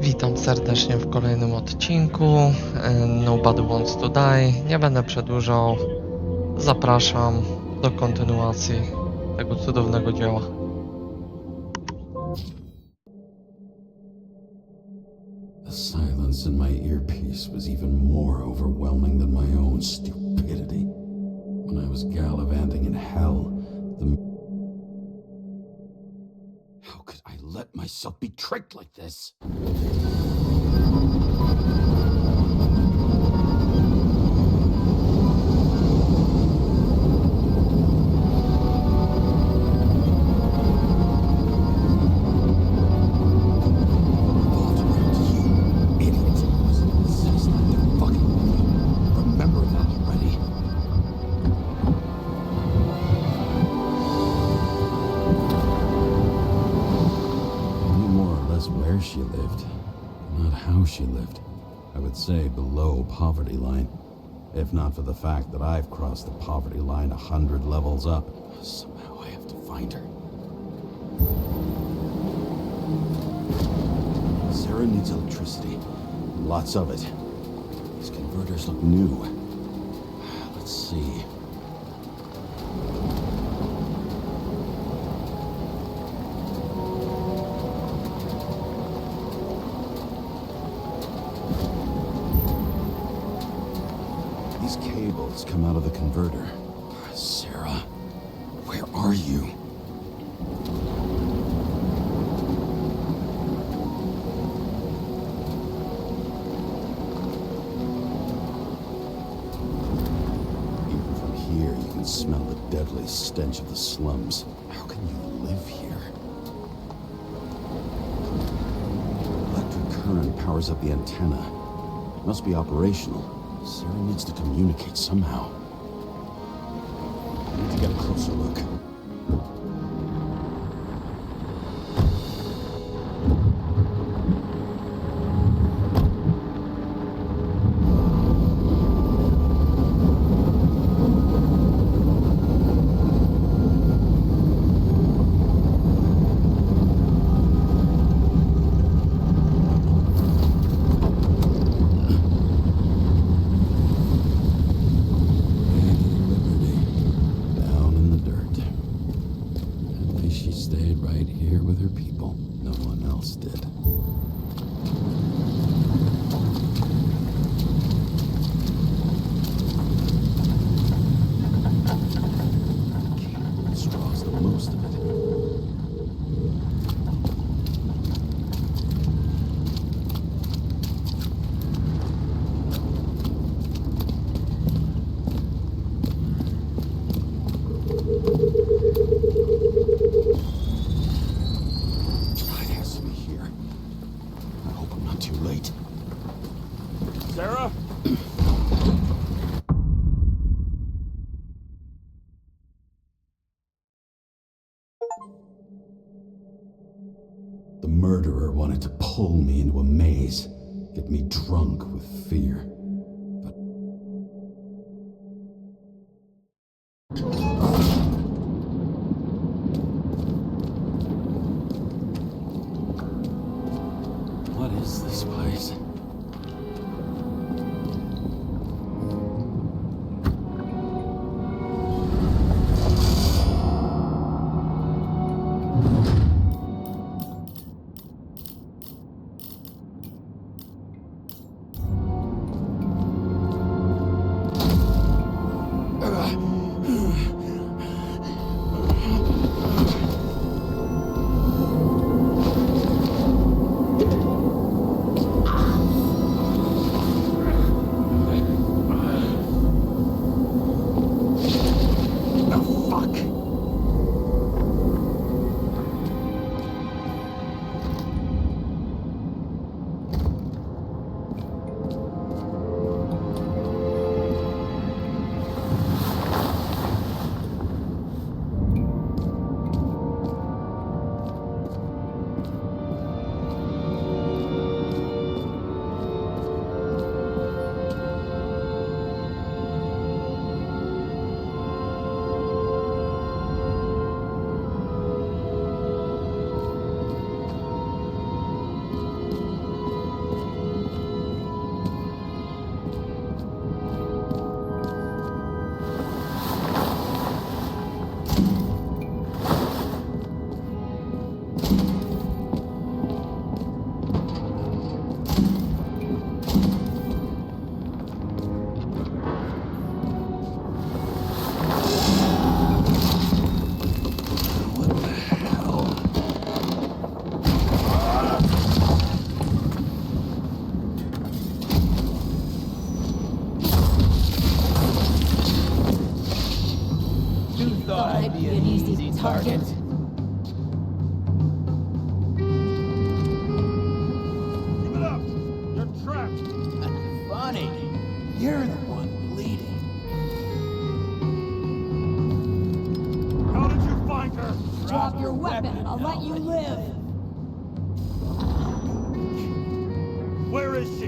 Witam serdecznie w kolejnym odcinku Nobody Wants to Die. Nie będę przedłużał. Zapraszam do kontynuacji tego cudownego dzieła. The silence in my earpiece was even more overwhelming than my own stupidity. When I was gallivanting in hell, How could I let myself be tricked like this? Where she lived, not how she lived. I would say below poverty line, if not for the fact that I've crossed the poverty line 100 levels up. Somehow I have to find her. Sarah needs electricity, lots of it. These converters look new. Let's see. These cables come out of the converter. Sarah, where are you? Even from here, you can smell the deadly stench of the slums. How can you live here? Electric current powers up the antenna. It must be operational. Sarah needs to communicate somehow. I need to get a closer look. Sarah? The murderer wanted to pull me into a maze, get me drunk with fear. But what is this place? weapon and I'll let you live. Where is she?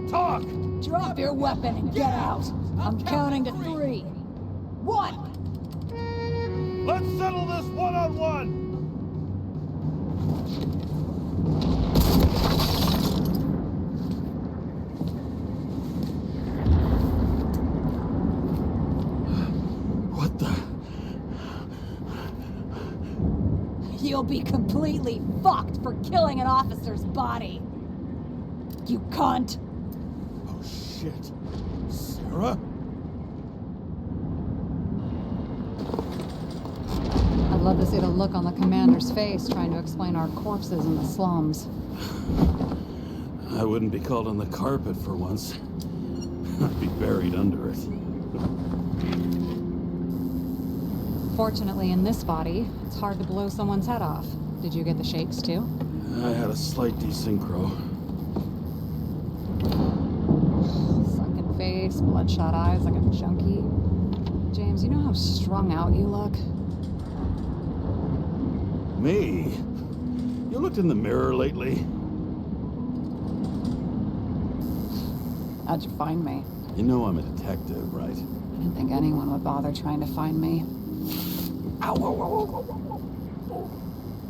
Talk! Drop your weapon and get out. I'm counting to 3. 1. Let's settle this one-on-one! What the? You'll be completely fucked for killing an officer's body. You cunt. Oh shit. Sarah? I'd love to see the look on the commander's face trying to explain our corpses in the slums. I wouldn't be called on the carpet for once. I'd be buried under it. Fortunately, in this body, it's hard to blow someone's head off. Did you get the shakes too? I had a slight desynchro. Sunken face, bloodshot eyes like a junkie. James, you know how strung out you look? Me? You looked in the mirror lately? How'd you find me? You know I'm a detective, right? I didn't think anyone would bother trying to find me. Ow, ow, ow, ow.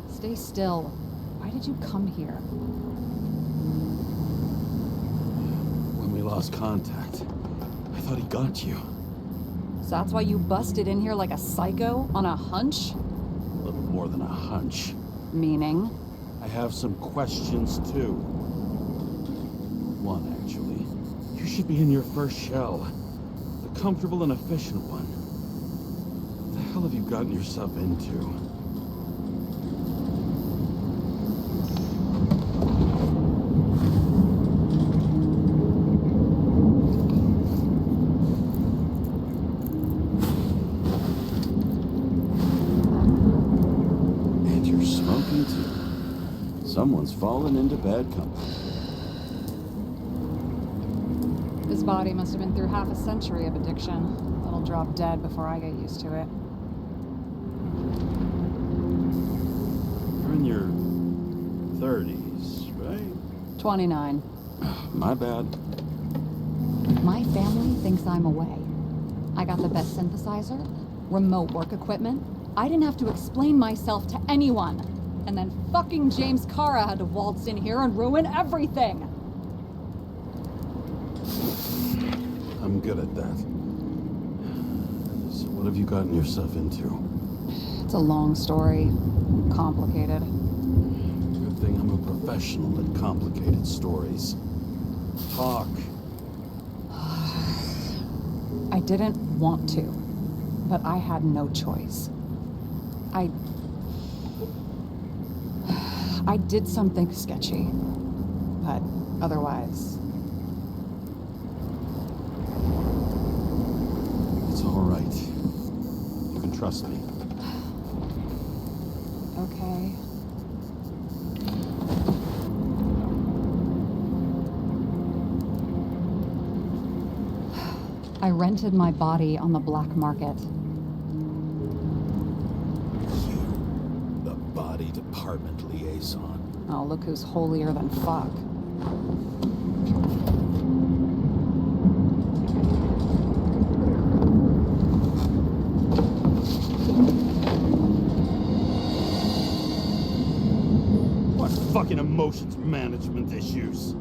Stay still. Why did you come here? When we lost contact, I thought he got you. So that's why you busted in here like a psycho on a hunch? A little more than a hunch. Meaning? I have some questions, too. One, actually. You should be in your first shell. A comfortable and efficient one. What the hell have you gotten yourself into? And you're smoking, too. Someone's fallen into bad company. This body must have been through half a century of addiction. It'll drop dead before I get used to it. You're in your 30s, right? 29. My bad. My family thinks I'm away. I got the best synthesizer, remote work equipment. I didn't have to explain myself to anyone. And then fucking James Kara had to waltz in here and ruin everything. I'm good at that. So what have you gotten yourself into? It's a long story. Complicated. Good thing I'm a professional at complicated stories. Talk. I didn't want to, but I had no choice. I did something sketchy, but otherwise... It's all right. You can trust me. Okay. I rented my body on the black market. You, the body department liaison. Oh, look who's holier than fuck. What fucking emotions management issues?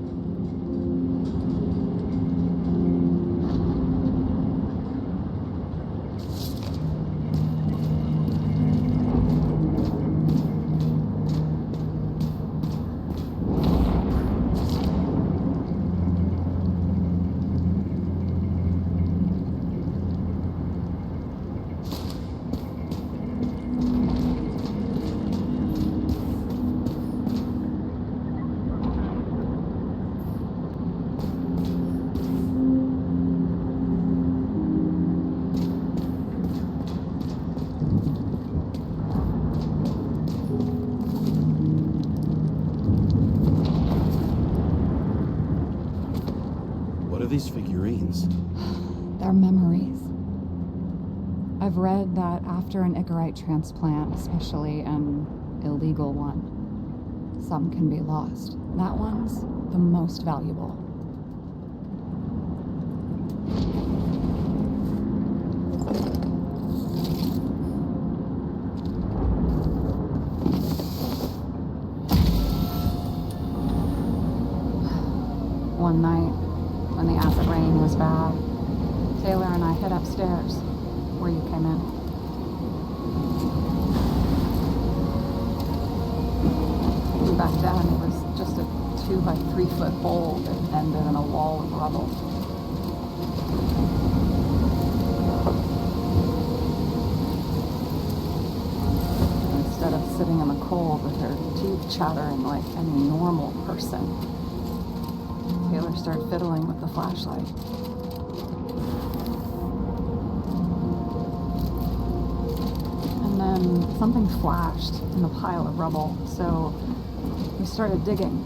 What are these figurines? They're memories. I've read that after an Icarite transplant, especially, and illegal one. Some can be lost. That one's the most valuable. One night, when the acid rain was bad, Taylor and I hid upstairs, where you came in. Back then, it was just a 2 by 3 foot hole that ended in a wall of rubble. Instead of sitting in the cold with her teeth chattering like any normal person, Taylor started fiddling with the flashlight. And then something flashed in the pile of rubble, so we started digging.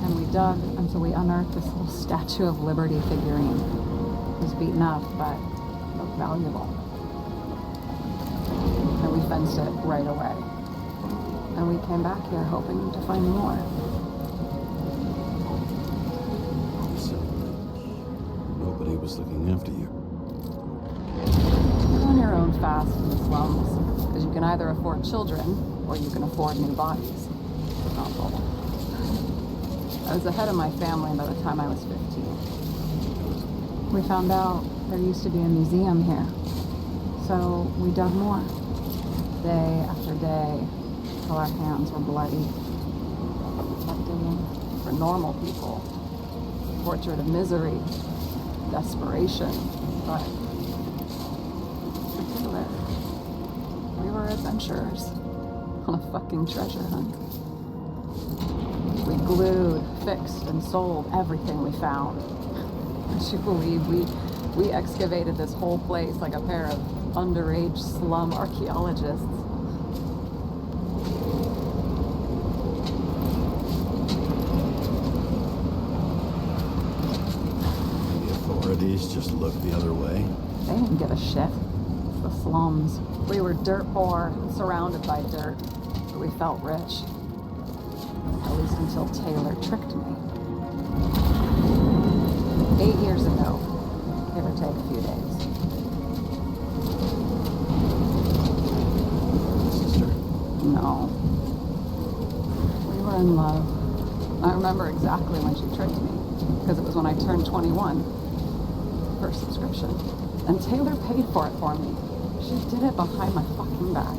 And we dug until we unearthed this little Statue of Liberty figurine. It was beaten up, but looked valuable. And we fenced it right away. And we came back here hoping to find more. Nobody was looking after you. You're on your own fast in the slums, because you can either afford children or you can afford new bodies. Not both. I was ahead of my family by the time I was 15. We found out there used to be a museum here, so we dug more. Day after day, till our hands were bloody. Like digging for normal people. Portrait of misery, desperation, but particular. We were adventurers on a fucking treasure hunt. We glued, fixed, and sold everything we found. Would you believe we excavated this whole place like a pair of underage slum archaeologists? The authorities just looked the other way. They didn't give a shit. It's the slums. We were dirt poor and surrounded by dirt, but we felt rich. At least until Taylor tricked me. 8 years ago, give or take a few days. Sister. No. We were in love. I remember exactly when she tricked me, because it was when I turned 21. First subscription. And Taylor paid for it for me. She did it behind my fucking back.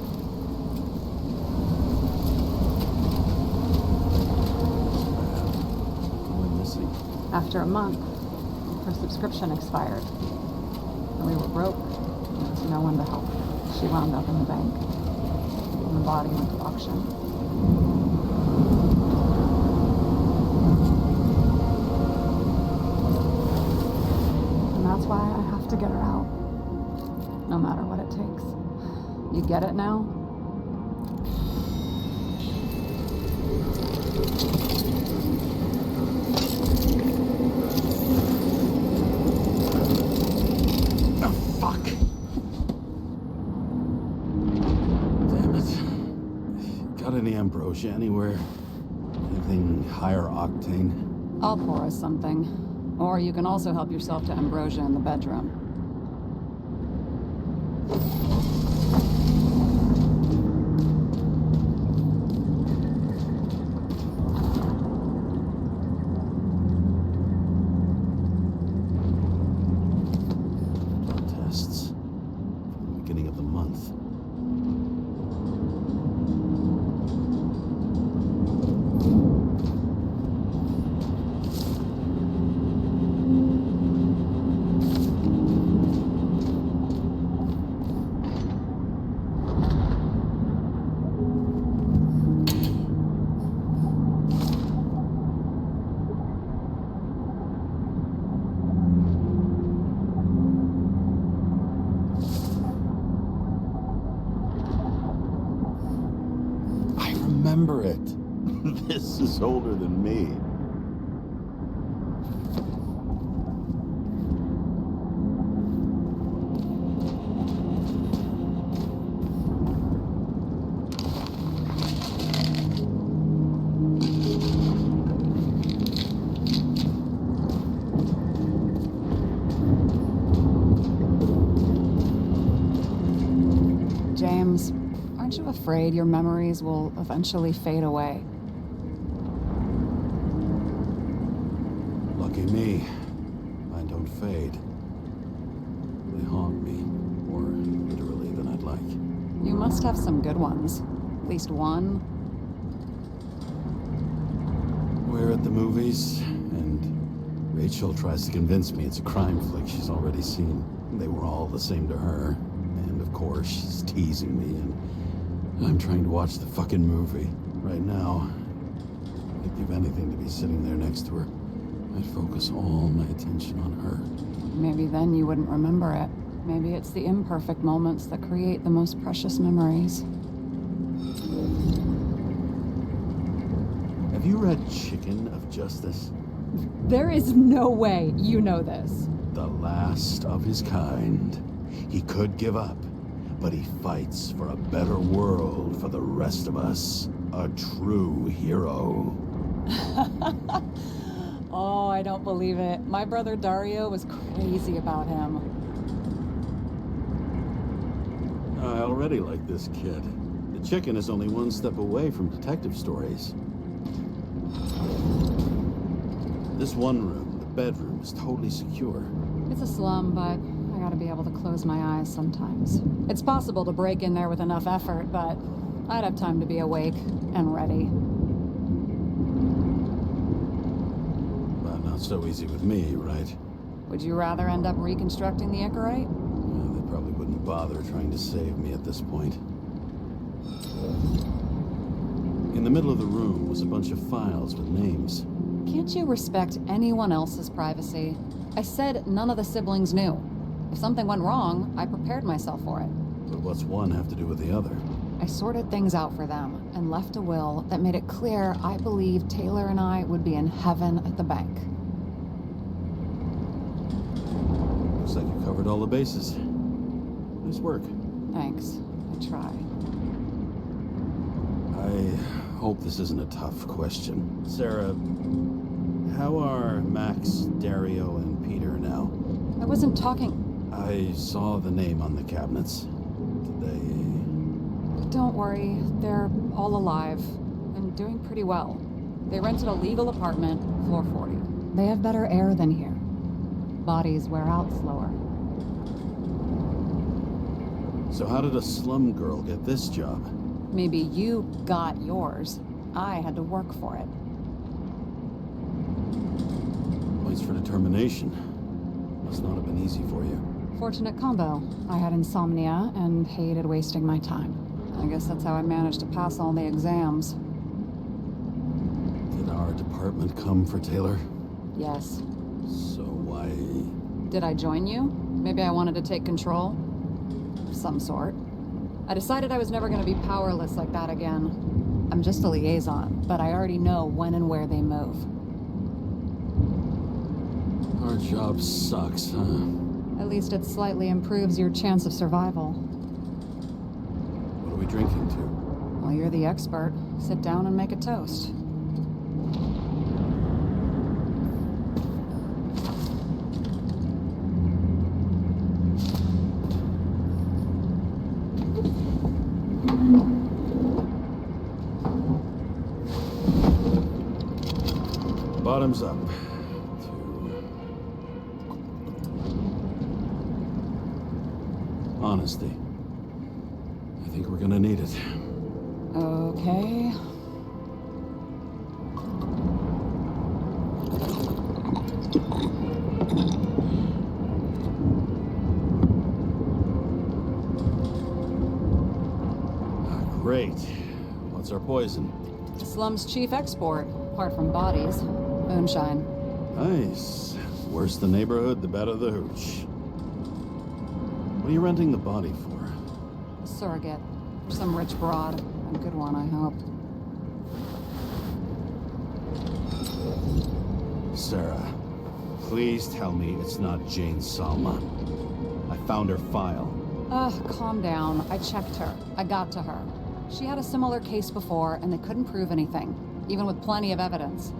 After a month, her subscription expired. And we were broke. There was no one to help. She wound up in the bank. And the body went to auction. And that's why I have to get her out. No matter what it takes. You get it now? Any ambrosia anywhere? Anything higher octane? I'll pour us something. Or you can also help yourself to ambrosia in the bedroom. Blood tests from the beginning of the month. Remember it. This is older than me. afraid your memories will eventually fade away. Lucky me. Mine don't fade. They haunt me, more literally than I'd like. You must have some good ones. At least one. We're at the movies, and Rachel tries to convince me it's a crime flick she's already seen. They were all the same to her. And of course, she's teasing me, and I'm trying to watch the fucking movie. Right now, I'd give anything to be sitting there next to her. I'd focus all my attention on her. Maybe then you wouldn't remember it. Maybe it's the imperfect moments that create the most precious memories. Have you read Chicken of Justice? There is no way you know this. The last of his kind. He could give up, but he fights for a better world for the rest of us. A true hero. Oh, I don't believe it. My brother Dario was crazy about him. I already like this kid. The Chicken is only one step away from detective stories. This one room, the bedroom, is totally secure. It's a slum, but I gotta be able to close my eyes sometimes. It's possible to break in there with enough effort, but I'd have time to be awake and ready. But not so easy with me, right? Would you rather end up reconstructing the Icarite? Well, they probably wouldn't bother trying to save me at this point. In the middle of the room was a bunch of files with names. Can't you respect anyone else's privacy? I said none of the siblings knew. If something went wrong, I prepared myself for it. But what's one have to do with the other? I sorted things out for them and left a will that made it clear I believed Taylor and I would be in heaven at the bank. Looks like you covered all the bases. Nice work. Thanks. I tried. I hope this isn't a tough question. Sarah, how are Max, Dario, and Peter now? I wasn't talking. I saw the name on the cabinets. Did they... Don't worry, they're all alive and doing pretty well. They rented a legal apartment, floor 40. They have better air than here. Bodies wear out slower. So how did a slum girl get this job? Maybe you got yours. I had to work for it. Points for determination. Must not have been easy for you. Fortunate combo. I had insomnia and hated wasting my time. I guess that's how I managed to pass all the exams. Did our department come for Taylor? Yes. So why... Did I join you? Maybe I wanted to take control? Of some sort. I decided I was never going to be powerless like that again. I'm just a liaison, but I already know when and where they move. Our job sucks, huh? At least it slightly improves your chance of survival. What are we drinking to? Well, you're the expert. Sit down and make a toast. Bottoms up. Honesty. I think we're gonna need it. Okay. Great. What's our poison? The slum's chief export, apart from bodies. Moonshine. Nice. Worse the neighborhood, the better the hooch. What are you renting the body for? Surrogate. Some rich broad. A good one, I hope. Sarah, please tell me it's not Jane Salma. I found her file. Ugh, calm down. I checked her. I got to her. She had a similar case before, and they couldn't prove anything, even with plenty of evidence.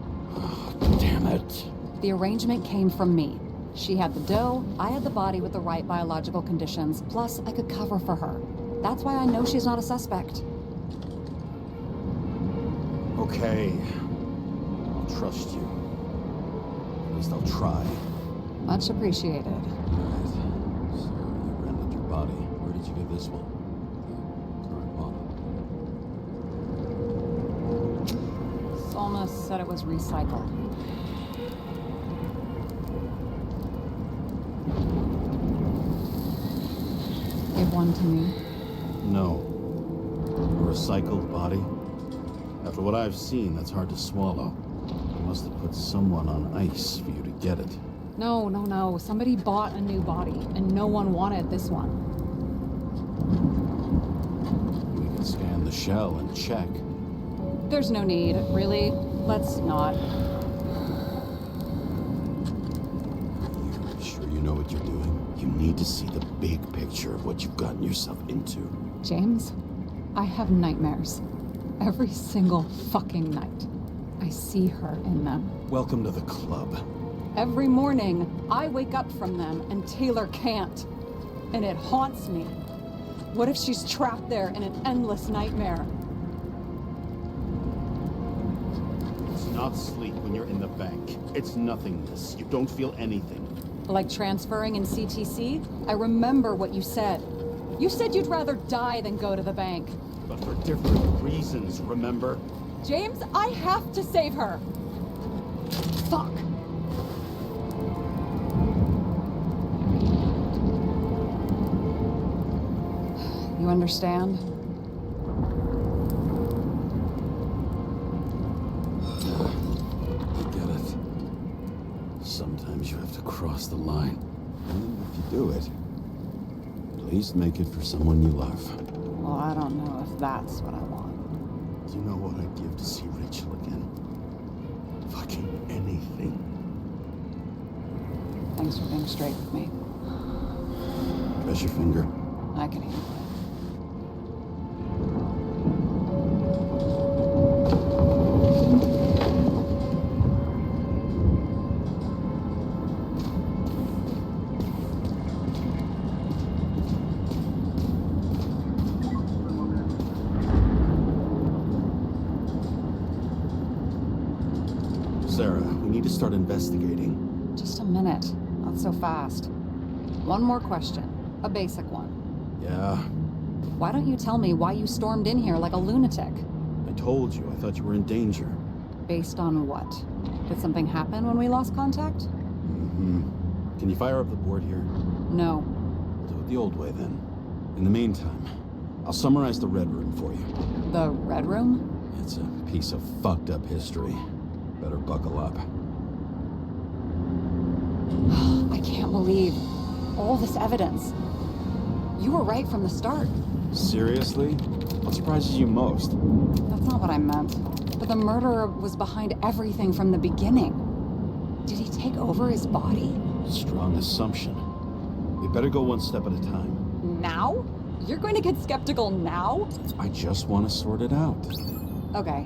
Damn it. The arrangement came from me. She had the dough, I had the body with the right biological conditions, plus I could cover for her. That's why I know she's not a suspect. Okay. I'll trust you. At least I'll try. Much appreciated. Right. So you rented your body. Where did you get this one? The current model. Solma said it was recycled. Give one to me. No. A recycled body? After what I've seen, that's hard to swallow. They must have put someone on ice for you to get it. No, no, no. Somebody bought a new body, and no one wanted this one. We can scan the shell and check. There's no need, really. Let's not. You sure you know what you're doing? You need to see the big picture of what you've gotten yourself into. James, I have nightmares. Every single fucking night. I see her in them. Welcome to the club. Every morning, I wake up from them and Taylor can't. And it haunts me. What if she's trapped there in an endless nightmare? It's not sleep when you're in the bank. It's nothingness. You don't feel anything. Like transferring in CTC? I remember what you said. You said you'd rather die than go to the bank. But for different reasons, remember? James, I have to save her. Fuck. You understand? I get it. Sometimes you have to cross the line. And if you do it, at least make it for someone you love. Well, I don't know if that's what I want. Do you know what I'd give to see Rachel again? Fucking anything. Thanks for being straight with me. Press your finger. I can handle it. Sarah, we need to start investigating. Just a minute. Not so fast. One more question. A basic one. Yeah, Why don't you tell me why you stormed in here like a lunatic? I told you. I thought you were in danger. Based on what? Did something happen when we lost contact? Can you fire up the board here? No. Do it the old way, then. In the meantime, I'll summarize the Red Room for you. The Red Room? It's a piece of fucked up history. Better buckle up. I can't believe all this evidence. You were right from the start. Seriously? What surprises you most? That's not what I meant. But the murderer was behind everything from the beginning. Did he take over his body? Strong assumption. We better go one step at a time. Now? You're going to get skeptical now? I just want to sort it out. Okay.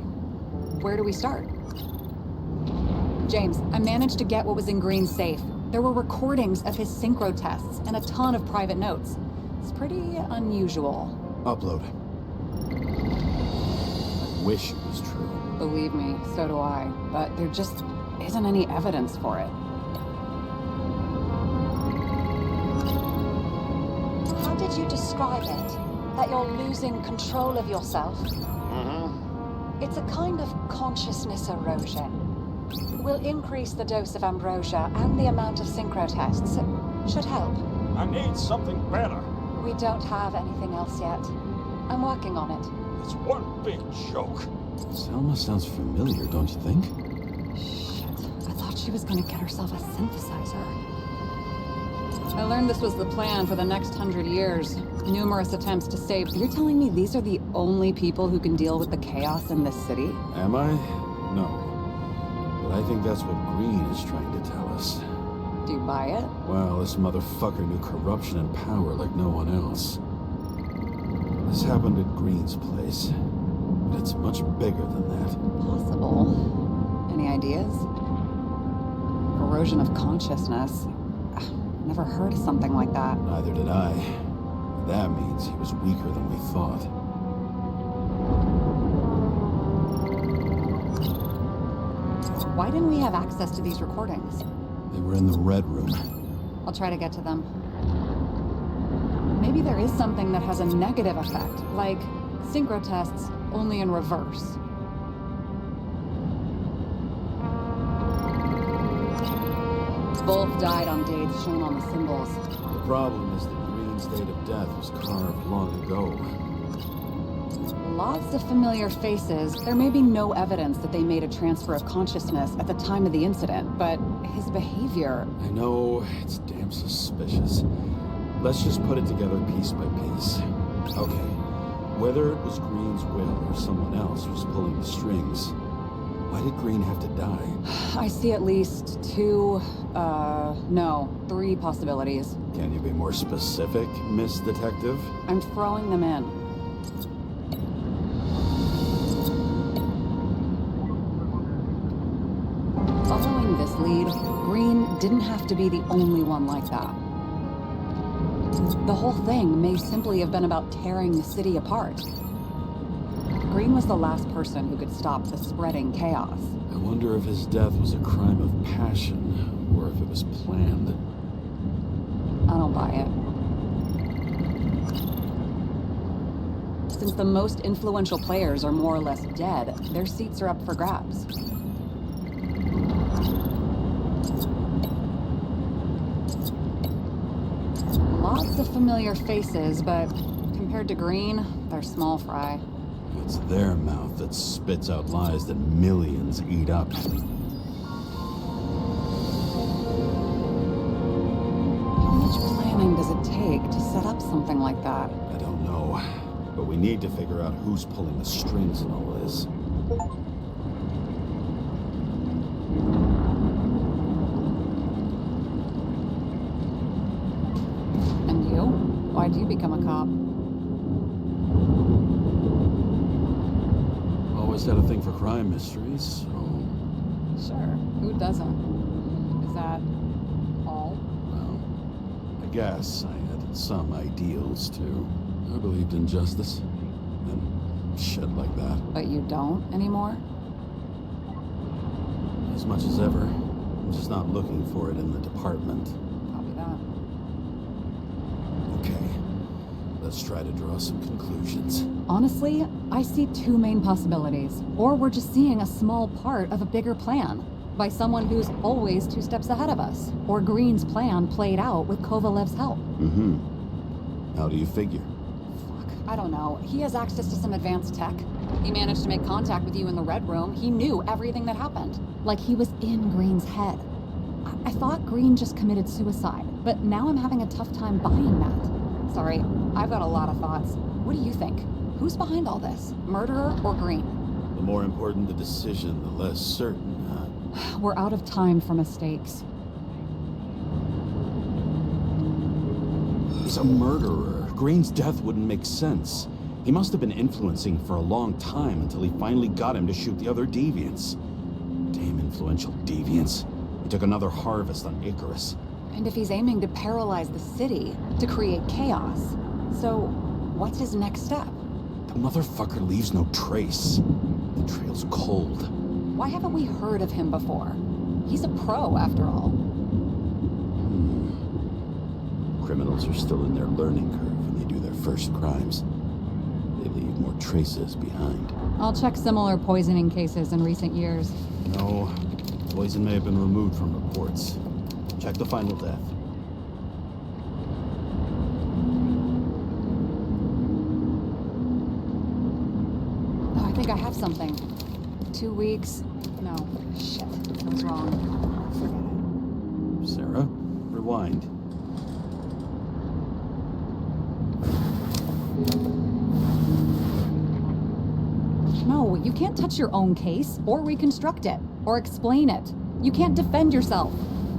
Where do we start? James, I managed to get what was in Green's safe. There were recordings of his synchro tests and a ton of private notes. It's pretty unusual. Upload. I wish it was true. Believe me, so do I. But there just isn't any evidence for it. How did you describe it? That you're losing control of yourself? It's a kind of consciousness erosion. We'll increase the dose of ambrosia and the amount of synchro tests. It should help. I need something better. We don't have anything else yet. I'm working on it. It's one big joke. Selma sounds familiar, don't you think? Shit, I thought she was gonna get herself a synthesizer. I learned this was the plan for the next 100 years. Numerous attempts to save. You're telling me these are the only people who can deal with the chaos in this city? Am I? No. But I think that's what Green is trying to tell us. Do you buy it? Well, this motherfucker knew corruption and power like no one else. This happened at Green's place. But it's much bigger than that. Possible. Any ideas? Erosion of consciousness. Never heard of something like that. Neither did I. That means he was weaker than we thought. Why didn't we have access to these recordings? They were in the Red Room. I'll try to get to them. Maybe there is something that has a negative effect, like synchro tests, only in reverse. Both died on dates shown on the symbols. The problem is that Green's date of death was carved long ago. Lots of familiar faces. There may be no evidence that they made a transfer of consciousness at the time of the incident, but his behavior... I know, it's damn suspicious. Let's just put it together piece by piece. Okay, whether it was Green's will or someone else who's pulling the strings, why did Green have to die? I see at least three possibilities. Can you be more specific, Miss Detective? I'm throwing them in. Following this lead, Green didn't have to be the only one like that. The whole thing may simply have been about tearing the city apart. Green was the last person who could stop the spreading chaos. I wonder if his death was a crime of passion, or if it was planned. I don't buy it. Since the most influential players are more or less dead, their seats are up for grabs. Lots of familiar faces, but compared to Green, they're small fry. It's their mouth that spits out lies that millions eat up. How much planning does it take to set up something like that? I don't know, but we need to figure out who's pulling the strings in all this. And you? Why'd you become a cop? Always had a thing for crime mysteries, so... Sure, who doesn't? Is that all? Well, I guess I had some ideals, too. I believed in justice, and shit like that. But you don't anymore? As much as ever. I'm just not looking for it in the department. Copy that. Okay, let's try to draw some conclusions. Honestly, I see two main possibilities. Or we're just seeing a small part of a bigger plan by someone who's always 2 steps ahead of us. Or Green's plan played out with Kovalev's help. Mm-hmm. How do you figure? Fuck, I don't know. He has access to some advanced tech. He managed to make contact with you in the Red Room. He knew everything that happened. Like he was in Green's head. I thought Green just committed suicide, but now I'm having a tough time buying that. Sorry, I've got a lot of thoughts. What do you think? Who's behind all this? Murderer or Green? The more important the decision, the less certain, huh? We're out of time for mistakes. He's a murderer. Green's death wouldn't make sense. He must have been influencing for a long time until he finally got him to shoot the other deviants. Damn influential deviants. He took another harvest on Icarus. And if he's aiming to paralyze the city, to create chaos, so what's his next step? The motherfucker leaves no trace. The trail's cold. Why haven't we heard of him before? He's a pro, after all. Criminals are still in their learning curve when they do their first crimes. They leave more traces behind. I'll check similar poisoning cases in recent years. No, poison may have been removed from reports. Check the final death. Oh, I think I have something. 2 weeks. No, shit. I was wrong. Forget it. Sarah, rewind. No, you can't touch your own case, or reconstruct it, or explain it. You can't defend yourself.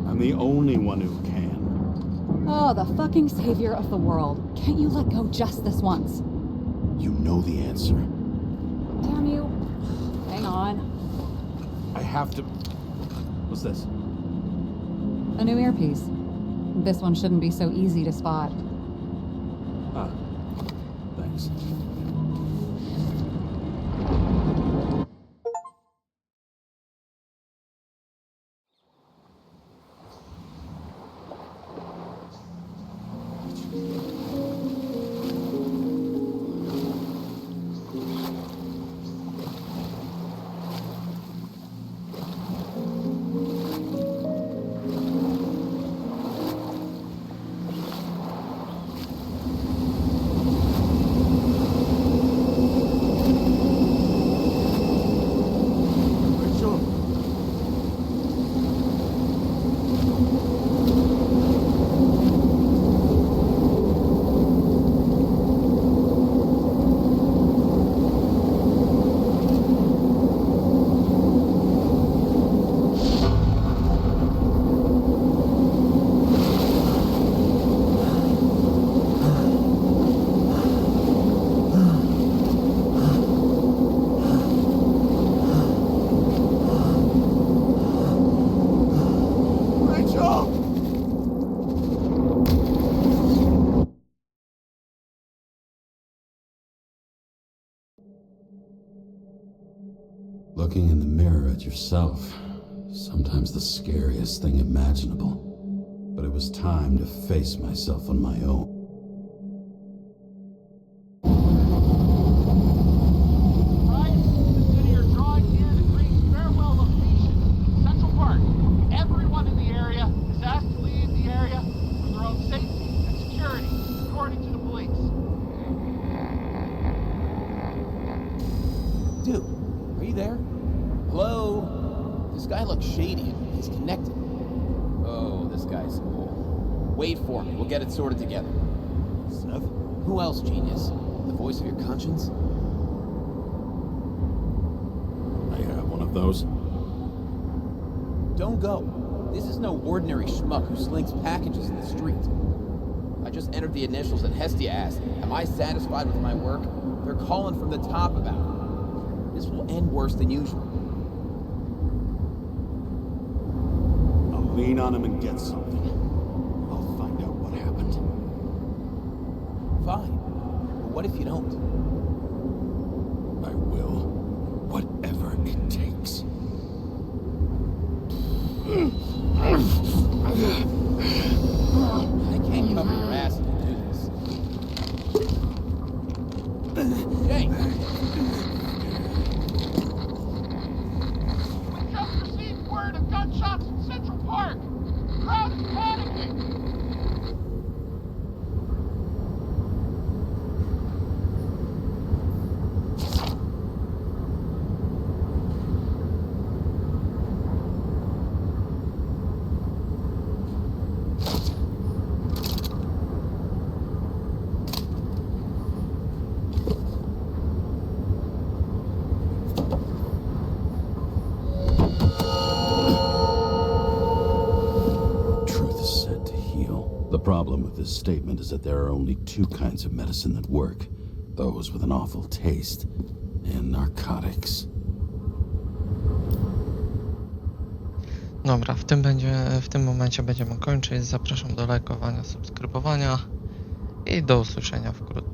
I'm the only one who can. Oh, the fucking savior of the world. Can't you let go just this once? You know the answer. Damn you. Hang on. I have to... What's this? A new earpiece. This one shouldn't be so easy to spot. Ah, thanks. looking in the mirror at yourself. Sometimes the scariest thing imaginable. But it was time to face myself on my own. Ryan, consider your drawing near the Green farewell location. Central Park. Everyone in the area is asked to leave the area for their own safety and security, according to the police. Dude, are you there? Hello? This guy looks shady. He's connected. Oh, this guy's cool. Wait for me. We'll get it sorted together. Seth? Who else, genius? The voice of your conscience? I have one of those. Don't go. This is no ordinary schmuck who slinks packages in the street. I just entered the initials and Hestia asked, am I satisfied with my work? They're calling from the top about it. This will end worse than usual. I'll lean on him and get something. I'll find out what happened. Fine. But what if you don't? I will. Whatever it takes. I can't cover your ass if you do this. Jake! We just received word of gunshots in Central Park. The crowd is panicking. Truth is said to heal. The problem with this statement is that there are only two kinds of medicine that work. Those with an awful taste and narcotics. Dobra, w tym momencie będziemy kończyć. Zapraszam do lajkowania, subskrybowania i do usłyszenia wkrótce.